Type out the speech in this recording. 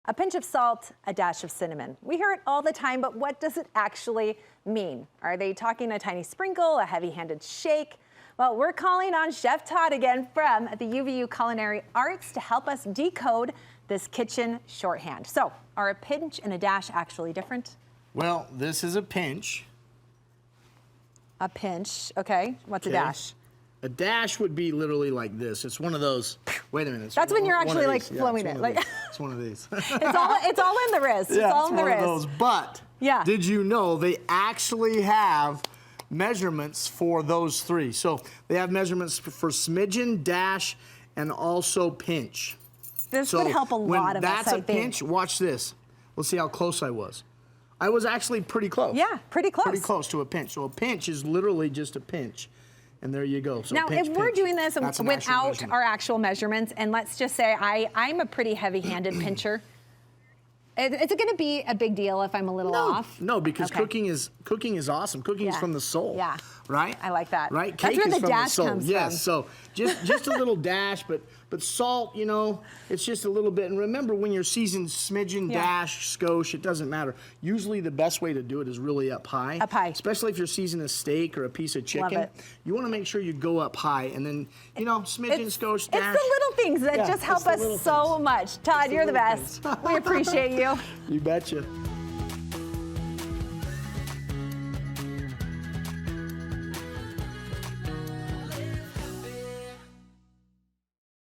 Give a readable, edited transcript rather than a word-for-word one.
A pinch of salt, a dash of cinnamon. We hear it all the time, but what does it actually mean? Are they talking a tiny sprinkle, a heavy-handed shake? Well, we're calling on Chef Todd again from the UVU Culinary Arts to help us decode this kitchen shorthand. So, are a pinch and a dash actually different? Well, this is a pinch. A pinch, okay. What's a dash? A dash would be literally like this. It's one of those. Wait a minute. That's when you're actually like flowing it. Like it's one of these. it's all in the wrist. Yeah, it's all in the one wrist. of those. But yeah. Did you know they actually have measurements for those three? So they have measurements for smidgen, dash, and also pinch. This would help a lot of us, I think. That's a pinch. Watch this. Let's see how close I was. I was actually pretty close. Yeah, pretty close. Pretty close to a pinch. So a pinch is literally just a pinch. And there you go. So now, pinch, if we're doing this without our actual measurements, and let's just say I'm a pretty heavy-handed pincher, is it going to be a big deal if I'm a little off? No, because cooking is awesome. Cooking is from the soul. Yeah. Right? I like that. Right? That's Cake where is the from dash the soul. comes yes. from. So just a little dash, but salt, you know, it's just a little bit. And remember, when you're seasoned smidgen, dash, skosh, it doesn't matter. Usually the best way to do it is really up high. Up high. Especially if you're seasoning a steak or a piece of chicken. Love it. You want to make sure you go up high, and then, you know, smidgen, skosh, dash. It's the little things that just help us so much. Todd, you're the best. We appreciate you. You betcha.